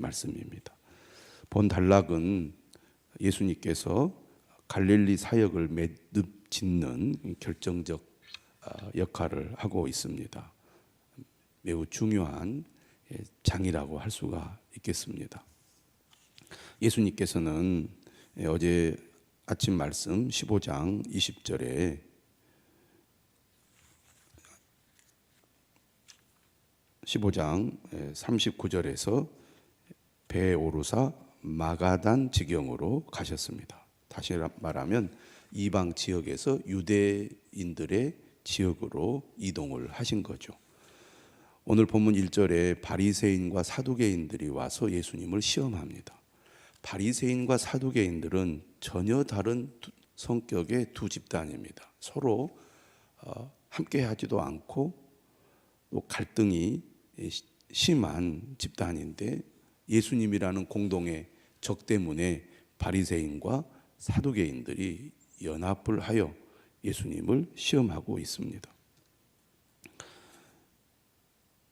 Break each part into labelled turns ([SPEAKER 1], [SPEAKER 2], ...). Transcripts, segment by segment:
[SPEAKER 1] 말씀입니다. 본 단락은 예수님께서 갈릴리 사역을 매듭 짓는 결정적 역할을 하고 있습니다. 매우 중요한 장이라고 할 수가 있겠습니다. 예수님께서는 어제 아침 말씀 15장 20절에 15장 39절에서 배에 오르사 마가단 지경으로 가셨습니다. 다시 말하면 이방 지역에서 유대인들의 지역으로 이동을 하신 거죠. 오늘 본문 1절에 바리새인과 사두개인들이 와서 예수님을 시험합니다. 바리새인과 사두개인들은 전혀 다른 성격의 두 집단입니다. 서로 함께 하지도 않고 또 갈등이 심한 집단인데 예수님이라는 공동의 적 때문에 바리새인과 사두개인들이 연합을 하여 예수님을 시험하고 있습니다.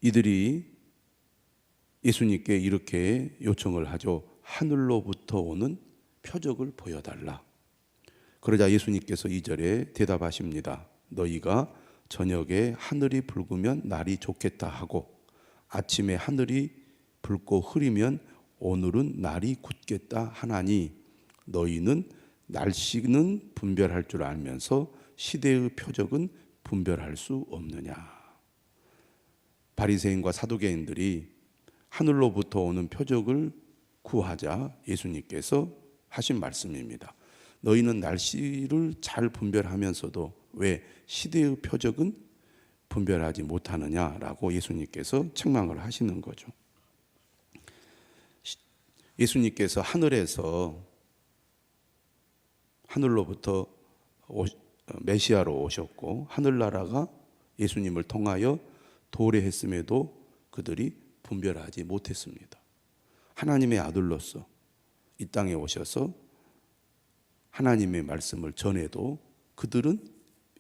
[SPEAKER 1] 이들이 예수님께 이렇게 요청을 하죠. 하늘로부터 오는 표적을 보여달라. 그러자 예수님께서 2절에 대답하십니다. 너희가 저녁에 하늘이 붉으면 날이 좋겠다 하고 아침에 하늘이 붉고 흐리면 오늘은 날이 굳겠다 하나니 너희는 날씨는 분별할 줄 알면서 시대의 표적은 분별할 수 없느냐. 바리새인과 사두개인들이 하늘로부터 오는 표적을 구하자 예수님께서 하신 말씀입니다. 너희는 날씨를 잘 분별하면서도 왜 시대의 표적은 분별하지 못하느냐라고 예수님께서 책망을 하시는 거죠. 예수님께서 하늘로부터 메시아로 오셨고 하늘나라가 예수님을 통하여 도래했음에도 그들이 분별하지 못했습니다. 하나님의 아들로서 이 땅에 오셔서 하나님의 말씀을 전해도 그들은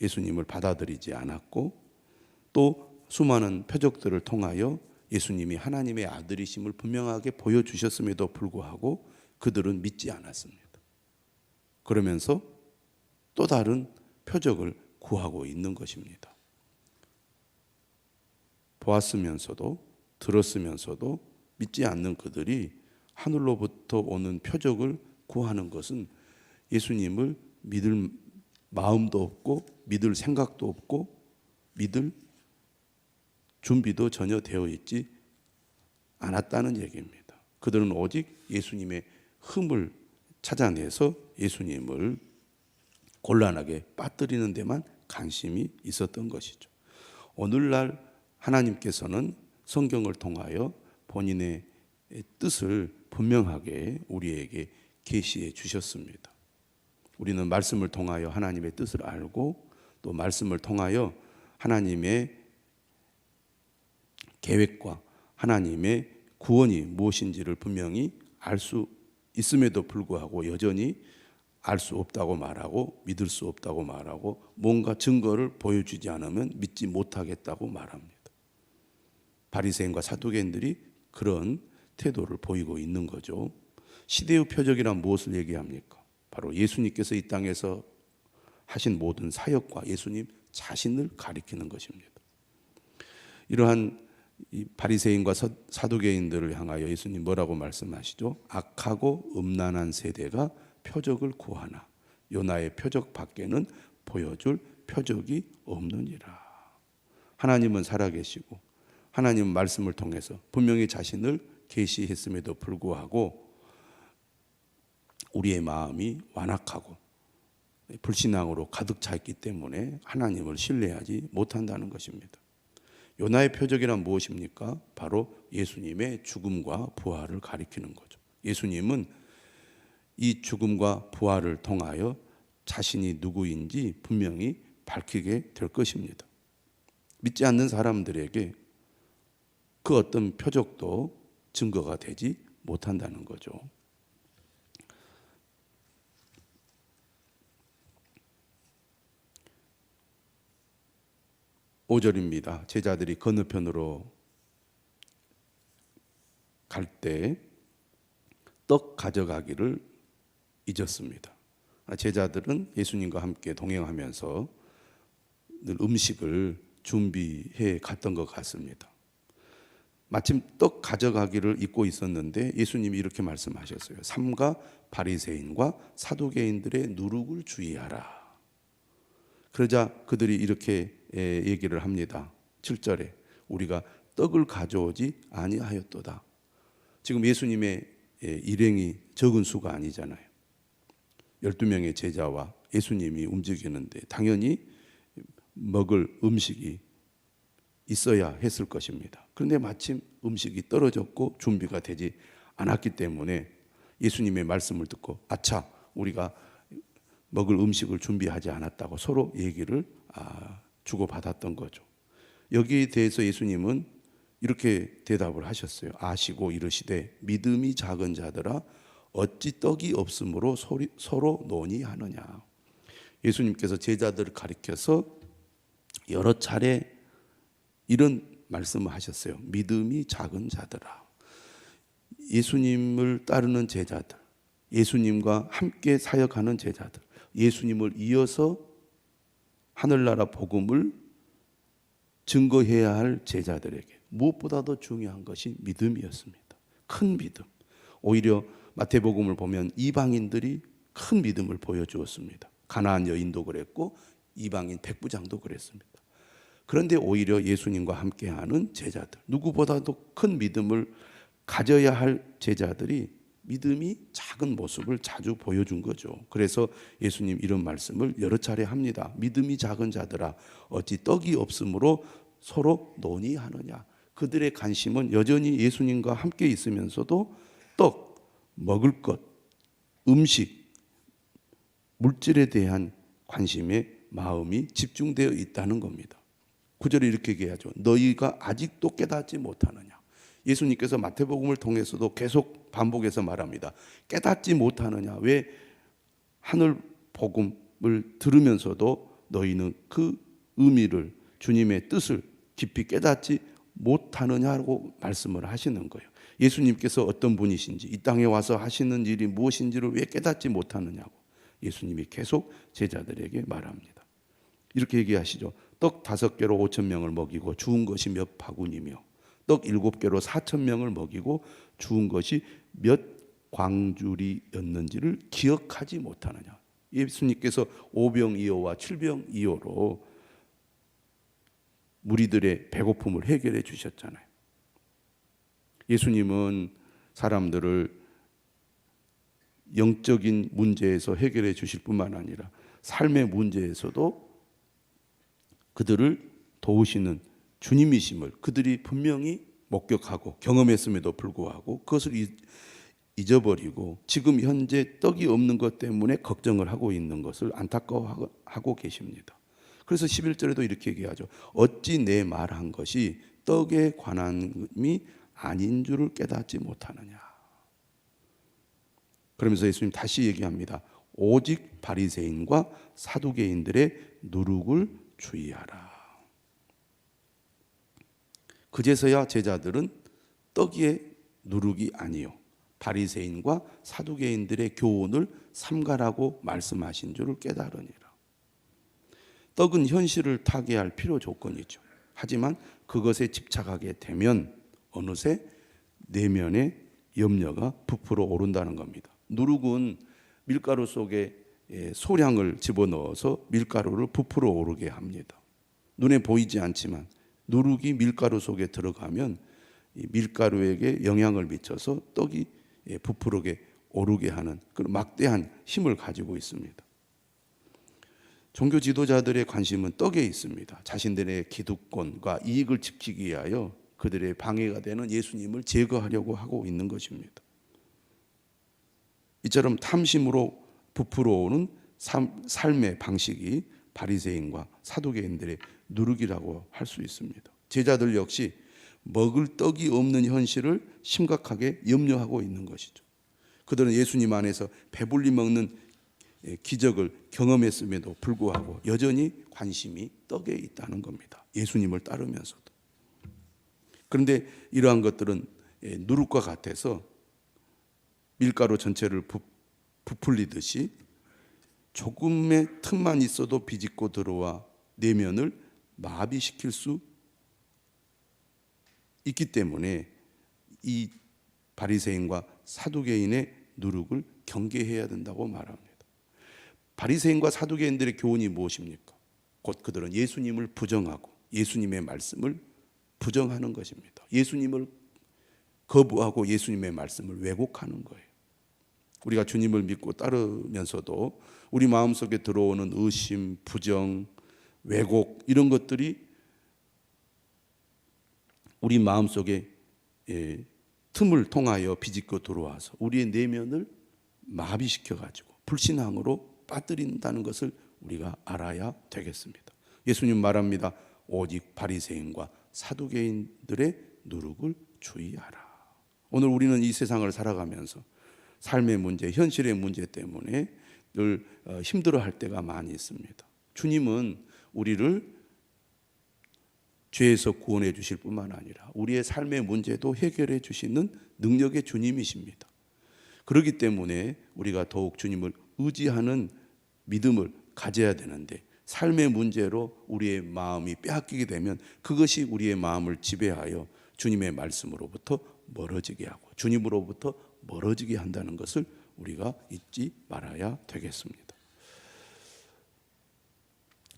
[SPEAKER 1] 예수님을 받아들이지 않았고 또 수많은 표적들을 통하여 예수님이 하나님의 아들이심을 분명하게 보여주셨음에도 불구하고 그들은 믿지 않았습니다. 그러면서 또 다른 표적을 구하고 있는 것입니다. 보았으면서도 들었으면서도 믿지 않는 그들이 하늘로부터 오는 표적을 구하는 것은 예수님을 믿을 마음도 없고 믿을 생각도 없고 믿을 준비도 전혀 되어 있지 않았다는 얘기입니다. 그들은 오직 예수님의 흠을 찾아내서 예수님을 곤란하게 빠뜨리는 데만 관심이 있었던 것이죠. 오늘날 하나님께서는 성경을 통하여 본인의 뜻을 분명하게 우리에게 계시해 주셨습니다. 우리는 말씀을 통하여 하나님의 뜻을 알고 또 말씀을 통하여 하나님의 계획과 하나님의 구원이 무엇인지를 분명히 알 수 있음에도 불구하고 여전히 알 수 없다고 말하고 믿을 수 없다고 말하고 뭔가 증거를 보여주지 않으면 믿지 못하겠다고 말합니다. 바리새인과 사두개인들이 그런 태도를 보이고 있는 거죠. 시대의 표적이란 무엇을 얘기합니까? 바로 예수님께서 이 땅에서 하신 모든 사역과 예수님 자신을 가리키는 것입니다. 이러한 이 바리새인과 사두개인들을 향하여 예수님 뭐라고 말씀하시죠? 악하고 음란한 세대가 표적을 구하나 요나의 표적 밖에는 보여줄 표적이 없느니라. 하나님은 살아계시고 하나님은 말씀을 통해서 분명히 자신을 계시했음에도 불구하고 우리의 마음이 완악하고 불신앙으로 가득 차 있기 때문에 하나님을 신뢰하지 못한다는 것입니다. 요나의 표적이란 무엇입니까? 바로 예수님의 죽음과 부활을 가리키는 거죠. 예수님은 이 죽음과 부활을 통하여 자신이 누구인지 분명히 밝히게 될 것입니다. 믿지 않는 사람들에게 그 어떤 표적도 증거가 되지 못한다는 거죠. 5절입니다. 제자들이 건너편으로 갈 때 떡 가져가기를 잊었습니다. 제자들은 예수님과 함께 동행하면서 늘 음식을 준비해 갔던 것 같습니다. 마침 떡 가져가기를 잊고 있었는데 예수님이 이렇게 말씀하셨어요. 삼가 바리새인과 사두개인들의 누룩을 주의하라. 그러자 그들이 이렇게 얘기를 합니다. 7절에 우리가 떡을 가져오지 아니하였도다. 지금 예수님의 일행이 적은 수가 아니잖아요. 12명의 제자와 예수님이 움직이는데 당연히 먹을 음식이 있어야 했을 것입니다. 그런데 마침 음식이 떨어졌고 준비가 되지 않았기 때문에 예수님의 말씀을 듣고 아차, 우리가 먹을 음식을 준비하지 않았다고 서로 얘기를 주고받았던 거죠. 여기에 대해서 예수님은 이렇게 대답을 하셨어요. 아시고 이르시되 믿음이 작은 자들아 어찌 떡이 없으므로 서로 논의하느냐. 예수님께서 제자들을 가리켜서 여러 차례 이런 말씀을 하셨어요. 믿음이 작은 자들아. 예수님을 따르는 제자들, 예수님과 함께 사역하는 제자들, 예수님을 이어서 하늘나라 복음을 증거해야 할 제자들에게 무엇보다도 중요한 것이 믿음이었습니다. 큰 믿음. 오히려 마태복음을 보면 이방인들이 큰 믿음을 보여주었습니다. 가나안 여인도 그랬고 이방인 백부장도 그랬습니다. 그런데 오히려 예수님과 함께하는 제자들, 누구보다도 큰 믿음을 가져야 할 제자들이 믿음이 작은 모습을 자주 보여준 거죠. 그래서 예수님 이런 말씀을 여러 차례 합니다. 믿음이 작은 자들아 어찌 떡이 없으므로 서로 논의하느냐. 그들의 관심은 여전히 예수님과 함께 있으면서도 떡, 먹을 것, 음식, 물질에 대한 관심의 마음이 집중되어 있다는 겁니다. 9절에 이렇게 얘기하죠. 너희가 아직도 깨닫지 못하느냐. 예수님께서 마태복음을 통해서도 계속 반복해서 말합니다. 깨닫지 못하느냐. 왜 하늘 복음을 들으면서도 너희는 그 의미를, 주님의 뜻을 깊이 깨닫지 못하느냐고 말씀을 하시는 거예요. 예수님께서 어떤 분이신지, 이 땅에 와서 하시는 일이 무엇인지를 왜 깨닫지 못하느냐고 예수님이 계속 제자들에게 말합니다. 이렇게 얘기하시죠. 떡 5개로 5,000명을 먹이고 주운 것이 몇 바구니며 떡 7개로 4,000명을 먹이고 주운 것이 몇 광주리였는지를 기억하지 못하느냐. 예수님께서 5병 2호와 7병 2호로 무리들의 배고픔을 해결해 주셨잖아요. 예수님은 사람들을 영적인 문제에서 해결해 주실 뿐만 아니라 삶의 문제에서도 그들을 도우시는 주님이심을 그들이 분명히 목격하고 경험했음에도 불구하고 그것을 잊어버리고 지금 현재 떡이 없는 것 때문에 걱정을 하고 있는 것을 안타까워하고 계십니다. 그래서 11절에도 이렇게 얘기하죠. 어찌 내 말한 것이 떡에 관함이 아닌 줄을 깨닫지 못하느냐. 그러면서 예수님 다시 얘기합니다. 오직 바리새인과 사두개인들의 누룩을 주의하라. 그제서야 제자들은 떡의 누룩이 아니요 바리새인과 사두개인들의 교훈을 삼가라고 말씀하신 줄을 깨달으니라. 떡은 현실을 타개할 필요 조건이죠. 하지만 그것에 집착하게 되면 어느새 내면의 염려가 부풀어 오른다는 겁니다. 누룩은 밀가루 속에 소량을 집어넣어서 밀가루를 부풀어 오르게 합니다. 눈에 보이지 않지만 누룩이 밀가루 속에 들어가면 밀가루에게 영향을 미쳐서 떡이 부풀게 오르게 하는 그런 막대한 힘을 가지고 있습니다. 종교 지도자들의 관심은 떡에 있습니다. 자신들의 기득권과 이익을 지키기 위하여 그들의 방해가 되는 예수님을 제거하려고 하고 있는 것입니다. 이처럼 탐심으로 부풀어 오는 삶의 방식이 바리새인과 사두개인들의 누룩이라고 할 수 있습니다. 제자들 역시 먹을 떡이 없는 현실을 심각하게 염려하고 있는 것이죠. 그들은 예수님 안에서 배불리 먹는 기적을 경험했음에도 불구하고 여전히 관심이 떡에 있다는 겁니다. 예수님을 따르면서도. 그런데 이러한 것들은 누룩과 같아서 밀가루 전체를 부풀리듯이 조금의 틈만 있어도 비집고 들어와 내면을 마비시킬 수 있기 때문에 이 바리새인과 사두개인의 누룩을 경계해야 된다고 말합니다. 바리새인과 사두개인들의 교훈이 무엇입니까? 곧 그들은 예수님을 부정하고 예수님의 말씀을 부정하는 것입니다. 예수님을 거부하고 예수님의 말씀을 왜곡하는 거예요. 우리가 주님을 믿고 따르면서도 우리 마음속에 들어오는 의심, 부정, 왜곡 이런 것들이 우리 마음속에 틈을 통하여 비집고 들어와서 우리의 내면을 마비시켜가지고 불신앙으로 빠뜨린다는 것을 우리가 알아야 되겠습니다. 예수님 말합니다. 오직 바리새인과 사두개인들의 누룩을 주의하라. 오늘 우리는 이 세상을 살아가면서 삶의 문제, 현실의 문제 때문에 늘 힘들어할 때가 많이 있습니다. 주님은 우리를 죄에서 구원해 주실 뿐만 아니라 우리의 삶의 문제도 해결해 주시는 능력의 주님이십니다. 그렇기 때문에 우리가 더욱 주님을 의지하는 믿음을 가져야 되는데 삶의 문제로 우리의 마음이 빼앗기게 되면 그것이 우리의 마음을 지배하여 주님의 말씀으로부터 멀어지게 하고 주님으로부터 멀어지게 한다는 것을 우리가 잊지 말아야 되겠습니다.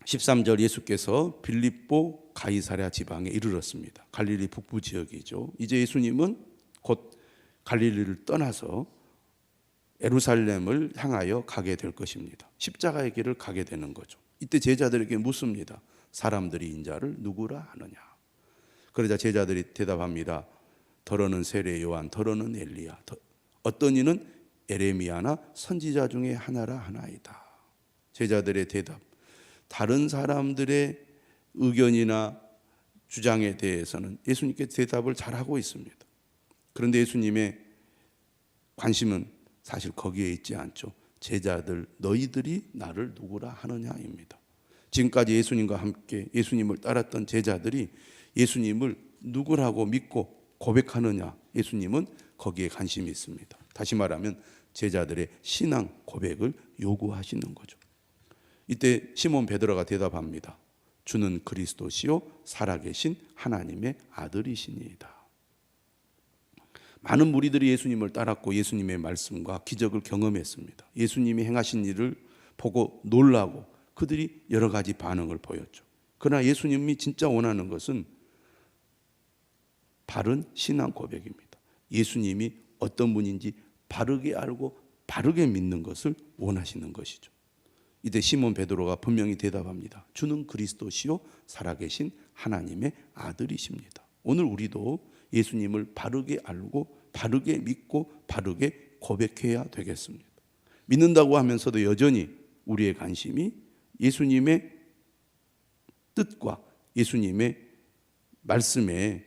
[SPEAKER 1] 13절 예수께서 빌립보 가이사랴 지방에 이르렀습니다. 갈릴리 북부 지역이죠. 이제 예수님은 곧 갈릴리를 떠나서 예루살렘을 향하여 가게 될 것입니다. 십자가의 길을 가게 되는 거죠. 이때 제자들에게 묻습니다. 사람들이 인자를 누구라 하느냐? 그러자 제자들이 대답합니다. 더러는 세례 요한, 더러는 엘리야, 어떤 이는 에레미야나 선지자 중에 하나라 하나이다. 제자들의 대답, 다른 사람들의 의견이나 주장에 대해서는 예수님께 대답을 잘하고 있습니다. 그런데 예수님의 관심은 사실 거기에 있지 않죠. 제자들, 너희들이 나를 누구라 하느냐입니다. 지금까지 예수님과 함께 예수님을 따랐던 제자들이 예수님을 누구라고 믿고 고백하느냐, 예수님은 거기에 관심이 있습니다. 다시 말하면 제자들의 신앙 고백을 요구하시는 거죠. 이때 시몬 베드로가 대답합니다. 주는 그리스도시요 살아계신 하나님의 아들이시니이다. 많은 무리들이 예수님을 따랐고 예수님의 말씀과 기적을 경험했습니다. 예수님이 행하신 일을 보고 놀라고 그들이 여러 가지 반응을 보였죠. 그러나 예수님이 진짜 원하는 것은 바른 신앙 고백입니다. 예수님이 어떤 분인지 바르게 알고 바르게 믿는 것을 원하시는 것이죠. 이때 시몬 베드로가 분명히 대답합니다. 주는 그리스도시요 살아계신 하나님의 아들이십니다. 오늘 우리도 예수님을 바르게 알고 바르게 믿고 바르게 고백해야 되겠습니다. 믿는다고 하면서도 여전히 우리의 관심이 예수님의 뜻과 예수님의 말씀에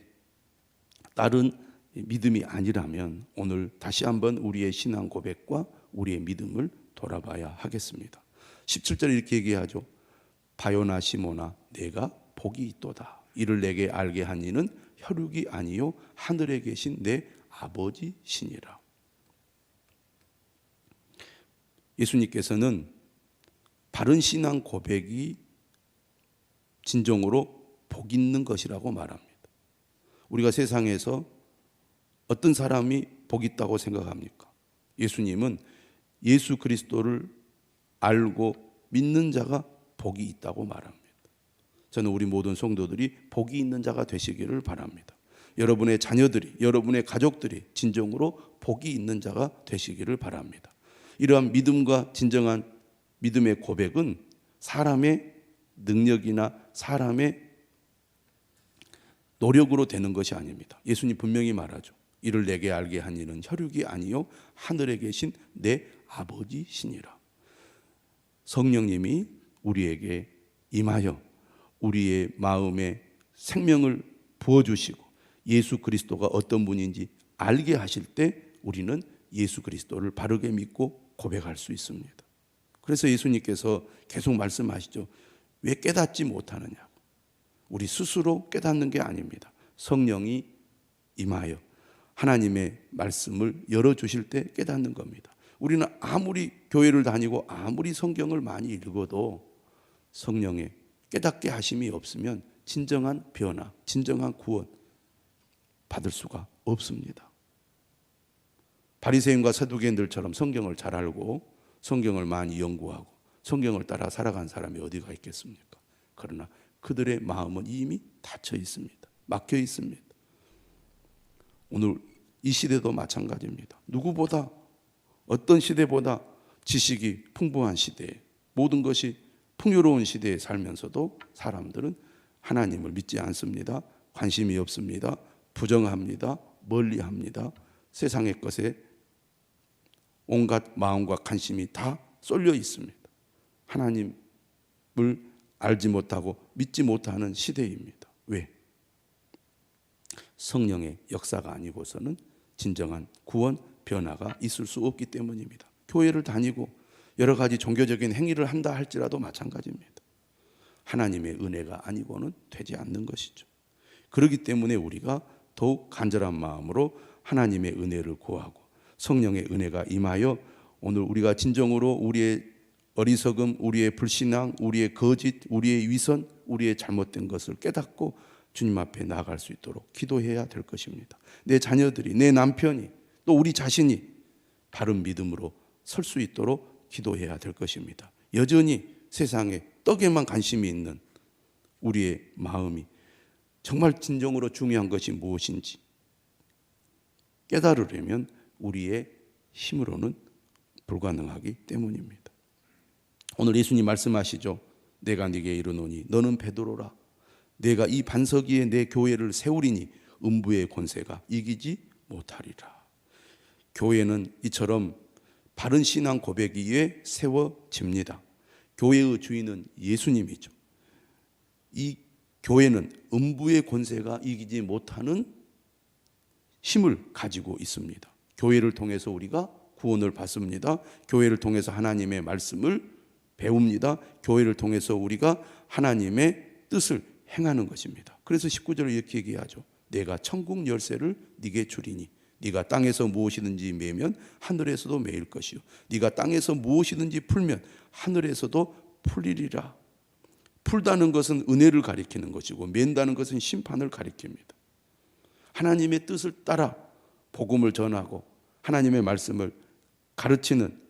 [SPEAKER 1] 따른 믿음이 아니라면 오늘 다시 한번 우리의 신앙 고백과 우리의 믿음을 돌아봐야 하겠습니다. 17절에 이렇게 얘기하죠. 바요나 시모나 내가 복이 있도다. 이를 내게 알게 한 이는 혈육이 아니요 하늘에 계신 내 아버지시니라. 예수님께서는 바른 신앙 고백이 진정으로 복 있는 것이라고 말합니다. 우리가 세상에서 어떤 사람이 복 있다고 생각합니까? 예수님은 예수 그리스도를 알고 믿는 자가 복이 있다고 말합니다. 저는 우리 모든 성도들이 복이 있는 자가 되시기를 바랍니다. 여러분의 자녀들이, 여러분의 가족들이 진정으로 복이 있는 자가 되시기를 바랍니다. 이러한 믿음과 진정한 믿음의 고백은 사람의 능력이나 사람의 노력으로 되는 것이 아닙니다. 예수님 분명히 말하죠. 이를 내게 알게 한 이는 혈육이 아니요 하늘에 계신 내 아버지시니라. 성령님이 우리에게 임하여 우리의 마음에 생명을 부어주시고 예수 그리스도가 어떤 분인지 알게 하실 때 우리는 예수 그리스도를 바르게 믿고 고백할 수 있습니다. 그래서 예수님께서 계속 말씀하시죠. 왜 깨닫지 못하느냐? 우리 스스로 깨닫는 게 아닙니다. 성령이 임하여 하나님의 말씀을 열어주실 때 깨닫는 겁니다. 우리는 아무리 교회를 다니고 아무리 성경을 많이 읽어도 성령의 깨닫게 하심이 없으면 진정한 변화, 진정한 구원 받을 수가 없습니다. 바리새인과 사두개인들처럼 성경을 잘 알고 성경을 많이 연구하고 성경을 따라 살아간 사람이 어디가 있겠습니까? 그러나 그들의 마음은 이미 닫혀 있습니다. 막혀 있습니다. 오늘 이 시대도 마찬가지입니다. 누구보다 어떤 시대보다 지식이 풍부한 시대에 모든 것이 풍요로운 시대에 살면서도 사람들은 하나님을 믿지 않습니다. 관심이 없습니다. 부정합니다. 멀리합니다. 세상의 것에 온갖 마음과 관심이 다 쏠려 있습니다. 하나님을 알지 못하고 믿지 못하는 시대입니다. 왜? 성령의 역사가 아니고서는 진정한 구원, 변화가 있을 수 없기 때문입니다. 교회를 다니고 여러 가지 종교적인 행위를 한다 할지라도 마찬가지입니다. 하나님의 은혜가 아니고는 되지 않는 것이죠. 그렇기 때문에 우리가 더욱 간절한 마음으로 하나님의 은혜를 구하고 성령의 은혜가 임하여 오늘 우리가 진정으로 우리의 어리석음, 우리의 불신앙, 우리의 거짓, 우리의 위선, 우리의 잘못된 것을 깨닫고 주님 앞에 나아갈 수 있도록 기도해야 될 것입니다. 내 자녀들이, 내 남편이, 또 우리 자신이 바른 믿음으로 설 수 있도록 기도해야 될 것입니다. 여전히 세상에 떡에만 관심이 있는 우리의 마음이 정말 진정으로 중요한 것이 무엇인지 깨달으려면 우리의 힘으로는 불가능하기 때문입니다. 오늘 예수님 말씀하시죠. 내가 네게 이르노니 너는 베드로라. 내가 이 반석 위에 내 교회를 세우리니 음부의 권세가 이기지 못하리라. 교회는 이처럼 바른 신앙 고백 위에 세워집니다. 교회의 주인은 예수님이죠. 이 교회는 음부의 권세가 이기지 못하는 힘을 가지고 있습니다. 교회를 통해서 우리가 구원을 받습니다. 교회를 통해서 하나님의 말씀을 배웁니다. 교회를 통해서 우리가 하나님의 뜻을 행하는 것입니다. 그래서 19절을 이렇게 얘기하죠. 내가 천국 열쇠를 네게 주리니 네가 땅에서 무엇이든지 매면 하늘에서도 매일 것이요 네가 땅에서 무엇이든지 풀면 하늘에서도 풀리리라. 풀다는 것은 은혜를 가리키는 것이고 맨다는 것은 심판을 가리킵니다. 하나님의 뜻을 따라 복음을 전하고 하나님의 말씀을 가르치는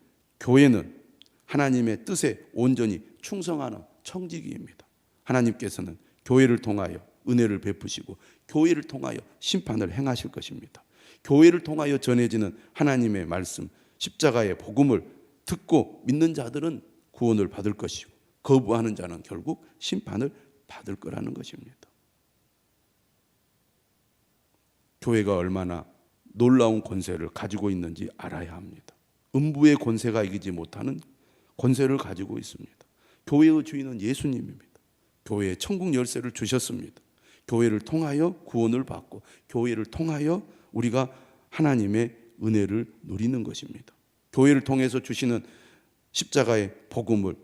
[SPEAKER 1] 교회는 하나님의 뜻에 온전히 충성하는 청지기입니다. 하나님께서는 교회를 통하여 은혜를 베푸시고 교회를 통하여 심판을 행하실 것입니다. 교회를 통하여 전해지는 하나님의 말씀, 십자가의 복음을 듣고 믿는 자들은 구원을 받을 것이고 거부하는 자는 결국 심판을 받을 거라는 것입니다. 교회가 얼마나 놀라운 권세를 가지고 있는지 알아야 합니다. 음부의 권세가 이기지 못하는 권세를 가지고 있습니다. 교회의 주인은 예수님입니다. 교회에 천국 열쇠를 주셨습니다. 교회를 통하여 구원을 받고 교회를 통하여 우리가 하나님의 은혜를 누리는 것입니다. 교회를 통해서 주시는 십자가의 복음을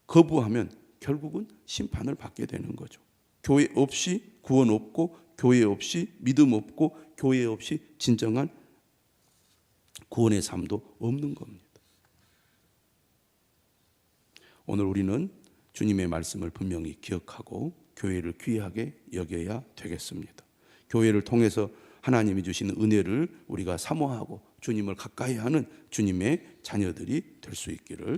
[SPEAKER 1] 거부하면 결국은 심판을 받게 되는 거죠. 교회 없이 구원 없고 교회 없이 믿음 없고 교회 없이 진정한 구원의 삶도 없는 겁니다. 오늘 우리는 주님의 말씀을 분명히 기억하고 교회를 귀하게 여겨야 되겠습니다. 교회를 통해서 하나님이 주시는 은혜를 우리가 사모하고 주님을 가까이 하는 주님의 자녀들이 될 수 있기를